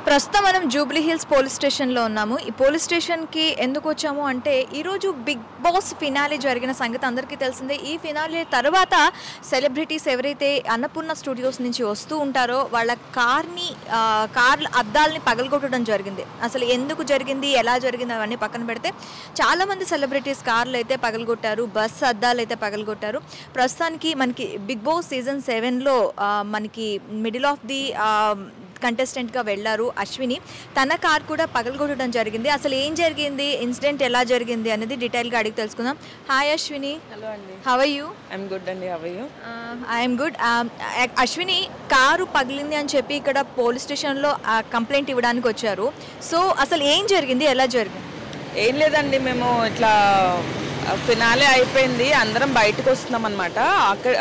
ప్రస్తుతం మనం Jubilee hills police స్టేషన్లో ఉన్నాము. ఈ పోలీస్ స్టేషన్కి ఎందుకు వచ్చాము అంటే ఈరోజు బిగ్ బాస్ ఫినాలే జరిగిన సంగతి అందరికీ తెలిసిందే. ఈ ఫినాలే తర్వాత సెలబ్రిటీస్ ఎవరైతే అన్నపూర్ణ స్టూడియోస్ నుంచి వస్తూ ఉంటారో వాళ్ళ కార్ అద్దాలని పగలగొట్టడం జరిగింది. అసలు ఎందుకు జరిగింది, ఎలా జరిగింది అవన్నీ పక్కన పెడితే చాలామంది సెలబ్రిటీస్ కార్లు అయితే పగలగొట్టారు, బస్ అద్దాలు అయితే పగలగొట్టారు. ప్రస్తుతానికి మనకి బిగ్ బాస్ సీజన్ 7లో మనకి మిడిల్ ఆఫ్ ది కంటెస్టెంట్గా వెళ్ళారు అశ్విని. తన కార్ కూడా పగలగొట్టడం జరిగింది. అసలు ఏం జరిగింది, ఇన్సిడెంట్ ఎలా జరిగింది అనేది డీటెయిల్గా అడిగి తెలుసుకుందాం. హాయ్ అశ్విని. హలో అండి. How are you? I'm good అండి. How are you? I'm good. Ashwini, car పగిలింది అని చెప్పి ఇక్కడ పోలీస్ స్టేషన్లో కంప్లైంట్ ఇవ్వడానికి వచ్చారు. సో అసలు ఏం జరిగింది, ఎలా జరిగింది? ఏం లేదండి, మేము ఇట్లా ఫినాలే అయిపోయింది, అందరం బయటకు వస్తున్నాం అనమాట. అక్కడ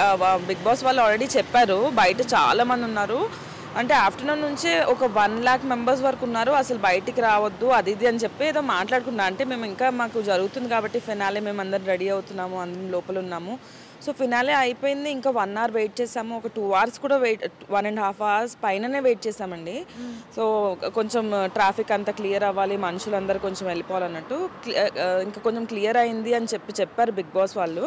బిగ్ బాస్ వాళ్ళు ఆల్రెడీ చెప్పారు బయట చాలా మంది ఉన్నారు అంటే ఆఫ్టర్నూన్ నుంచి ఒక 1 lakh మెంబర్స్ వరకు ఉన్నారు, అసలు బయటికి రావద్దు అది ఇది అని చెప్పి ఏదో మాట్లాడుకున్నా. అంటే మేము ఇంకా మాకు జరుగుతుంది కాబట్టి ఫినాలే మేము అందరం రెడీ అవుతున్నాము, అందరం లోపల ఉన్నాము. సో ఫినాలే అయిపోయింది, ఇంకా 1 hour వెయిట్ చేసాము, ఒక 2 hours కూడా 1.5 hours పైననే వెయిట్ చేసామండి. సో కొంచెం ట్రాఫిక్ అంతా క్లియర్ అవ్వాలి, మనుషులందరూ కొంచెం వెళ్ళిపోవాలన్నట్టు ఇంకా కొంచెం క్లియర్ అయింది అని చెప్పారు బిగ్ బాస్ వాళ్ళు.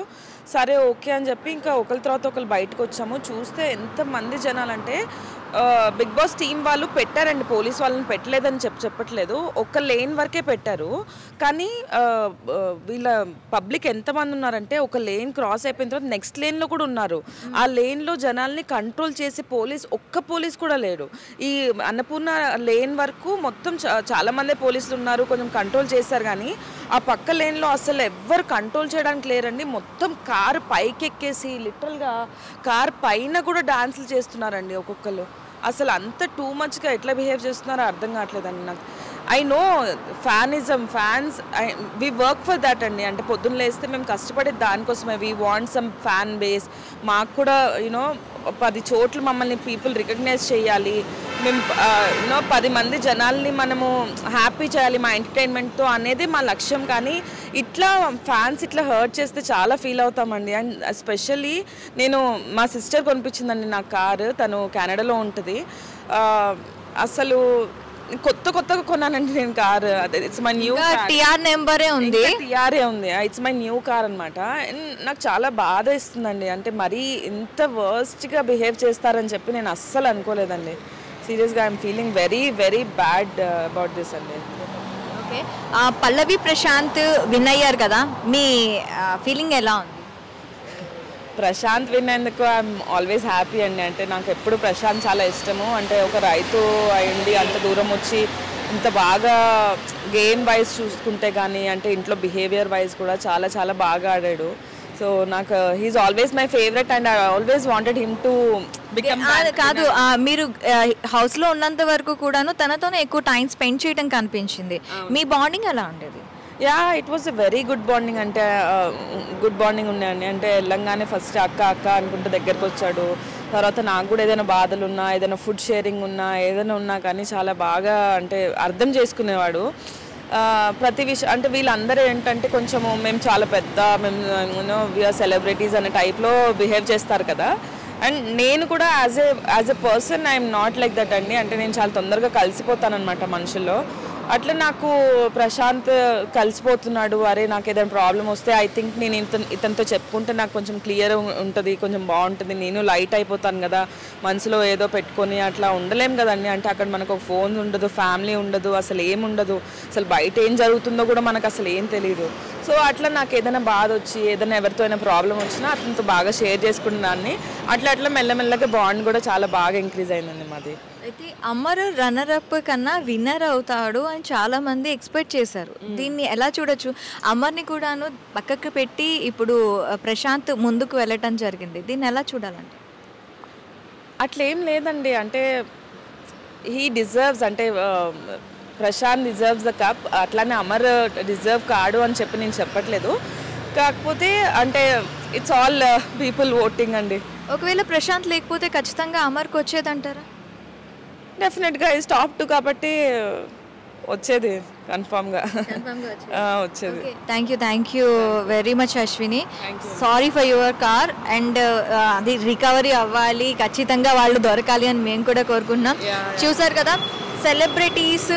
సరే ఓకే అని చెప్పి ఇంకా ఒకరి తర్వాత ఒకరు బయటకు వచ్చాము. చూస్తే ఎంతమంది జనాలంటే బిగ్ బాస్ టీం వాళ్ళు పెట్టారండి, పోలీస్ వాళ్ళని పెట్టలేదని చెప్పట్లేదు, ఒక్క లేన్ వరకే పెట్టారు. కానీ వీళ్ళ పబ్లిక్ ఎంతమంది ఉన్నారంటే ఒక లేన్ క్రాస్ అయిపోయిన తర్వాత నెక్స్ట్ లేన్లో కూడా ఉన్నారు. ఆ లేన్లో జనాల్ని కంట్రోల్ చేసే ఒక్క పోలీస్ కూడా లేడు. ఈ అన్నపూర్ణ లేన్ వరకు మొత్తం చాలామంది పోలీసులు ఉన్నారు, కొంచెం కంట్రోల్ చేశారు. కానీ ఆ పక్క లేన్లో అసలు ఎవ్వరు కంట్రోల్ చేయడానికి లేరండి. మొత్తం కారు పైకెక్కేసి లిటరల్గా కార్ పైన కూడా డాన్సులు చేస్తున్నారండి ఒక్కొక్కరు. అసలు అంత టూ మచ్గా ఎట్లా బిహేవ్ చేస్తున్నారో అర్థం కావట్లేదండి నాకు. I know fans we work for that అండి. అంటే పొద్దున్న లేస్తే మేము కష్టపడేది దానికోసమే. We want some fan base. మాకు కూడా యూనో 10 చోట్ల మమ్మల్ని పీపుల్ రికగ్నైజ్ చేయాలి, మేము యూనో 10 మంది జనాల్ని మనము హ్యాపీ చేయాలి మా ఎంటర్టైన్మెంట్తో అనేది మా లక్ష్యం. కానీ ఇట్లా ఫ్యాన్స్ ఇట్లా హర్ట్ చేస్తే చాలా ఫీల్ అవుతామండి. అండ్ ఎస్పెషల్లీ నేను మా సిస్టర్ కొనిపించిందండి నా కారు, తను కెనడాలో ఉంటుంది. అసలు కొత్తగా కొన్నానండి నేను కారు. అదే ఇట్స్ మై న్యూ టిఆర్ నెంబరే ఉంది, టిఆర్ఏ ఉంది. ఇట్స్ మై న్యూ కార్ అనమాట. నాకు చాలా బాధ ఇస్తుందండి. అంటే మరీ ఇంత వర్స్ట్గా బిహేవ్ చేస్తారని చెప్పి నేను అస్సలు అనుకోలేదండి. సీరియస్గా I'm feeling very very bad about this అండి. ఓకే, పల్లవి ప్రశాంత్ విన్ అయ్యారు కదా, మీ ఫీలింగ్ ఎలా ఉంది? ప్రశాంత్ విన్నందుకు ఐఎమ్ ఆల్వేస్ హ్యాపీ అండి. అంటే నాకు ఎప్పుడు ప్రశాంత్ చాలా ఇష్టము. అంటే ఒక రైతు అయ్యింది అంత దూరం వచ్చి ఇంత బాగా గేమ్ వైజ్ చూసుకుంటే కానీ అంటే ఇంట్లో బిహేవియర్ వైజ్ కూడా చాలా చాలా బాగా ఆడాడు. సో నాకు he's always my favourite and I always wanted him to become. కాదు, మీరు హౌస్లో ఉన్నంత వరకు కూడాను తనతోనే ఎక్కువ టైం స్పెండ్ చేయడం కనిపించింది. మీ బాండింగ్ ఎలా ఉండేది? Yeah, it was a very good bonding. అంటే గుడ్ బాండింగ్ ఉన్నాయండి. అంటే వెళ్ళంగానే ఫస్ట్ అక్క అనుకుంటే దగ్గరకు వచ్చాడు. తర్వాత నాకు కూడా ఏదైనా బాధలు ఉన్నా, ఏదైనా ఫుడ్ షేరింగ్ ఉన్నా, ఏదైనా ఉన్నా కానీ చాలా బాగా అంటే అర్థం చేసుకునేవాడు ప్రతి విషయం. అంటే వీళ్ళందరూ ఏంటంటే కొంచెము మేము చాలా పెద్ద, మేము యూనో వీఆర్ సెలబ్రిటీస్ అనే టైప్లో బిహేవ్ చేస్తారు కదా. అండ్ నేను కూడా as a person I'm not like that అండి. అంటే నేను చాలా తొందరగా కలిసిపోతాను అనమాట మనుషుల్లో. అట్లా నాకు ప్రశాంత్ కలిసిపోతున్నాడు. అరే నాకు ఏదైనా ప్రాబ్లం వస్తే ఐ థింక్ నేను ఇతనితో చెప్పుకుంటే నాకు కొంచెం క్లియర్ ఉంటుంది, కొంచెం బాగుంటుంది. నేను లైట్ అయిపోతాను కదా, మనసులో ఏదో పెట్టుకొని అట్లా ఉండలేం కదండి. అంటే అక్కడ మనకు ఒక ఫోన్ ఉండదు, ఫ్యామిలీ ఉండదు, అసలు ఏముండదు, అసలు బయట ఏం జరుగుతుందో కూడా మనకు అసలు ఏం తెలియదు. సో అట్లా నాకు ఏదైనా బాధ వచ్చి ఏదైనా ఎవరితో అయినా ప్రాబ్లం వచ్చినా అతనితో బాగా షేర్ చేసుకున్నాన్ని. అట్లా మెల్లమెల్లగా బాండ్ కూడా చాలా బాగా ఇంక్రీజ్ అయిందండి మాది. అయితే అమర్ రన్నర్ అప్ కన్నా విన్నర్ అవుతాడు అని చాలా మంది ఎక్స్పెక్ట్ చేశారు. దీన్ని ఎలా చూడొచ్చు? అమర్ని కూడాను పక్కకు పెట్టి ఇప్పుడు ప్రశాంత్ ముందుకు వెళ్ళటం జరిగింది, దీన్ని ఎలా చూడాలంటే? అట్లేం లేదండి. అంటే హీ డిజర్వ్స్, అంటే ప్రశాంత్ డిజర్వ్స్ ద కప్. అట్లానే అమర్ డిజర్వ్ కాడు అని చెప్పి నేను చెప్పట్లేదు. కాకపోతే అంటే ఇట్స్ ఆల్ పీపుల్ ఓటింగ్ అండి. ఒకవేళ ప్రశాంత్ లేకపోతే ఖచ్చితంగా అమర్కి వచ్చేదంటారా? డెఫినెట్గా ఈజ్ టాప్ 2 కాబట్టి వచ్చేది కన్ఫామ్గా వచ్చేది. Thank you very much Ashwini. Sorry for your car and అది రికవరీ అవ్వాలి, ఖచ్చితంగా వాళ్ళు దొరకాలి అని మేము కూడా కోరుకుంటున్నాం. చూసారు కదా సెలబ్రిటీస్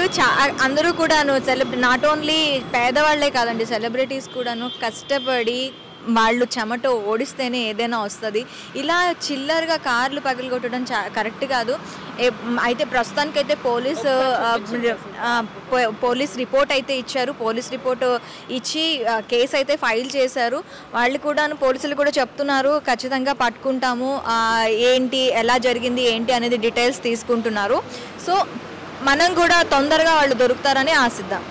అందరూ కూడాను నాట్ ఓన్లీ పేదవాళ్లే కాదండి, సెలబ్రిటీస్ కూడాను కష్టపడి వాళ్ళు చెమట ఓడిస్తేనే ఏదైనా వస్తుంది. ఇలా చిల్లరగా కార్లు పగలగొట్టడం కరెక్ట్ కాదు. అయితే ప్రస్తుతానికైతే పోలీస్ రిపోర్ట్ అయితే ఇచ్చారు. పోలీస్ రిపోర్ట్ ఇచ్చి కేసు అయితే ఫైల్ చేశారు. వాళ్ళు కూడా పోలీసులు కూడా చెప్తున్నారు ఖచ్చితంగా పట్టుకుంటాము, ఏంటి ఎలా జరిగింది ఏంటి అనేది డీటెయిల్స్ తీసుకుంటున్నారు. సో మనం కూడా తొందరగా వాళ్ళు దొరుకుతారని ఆశిద్దాం.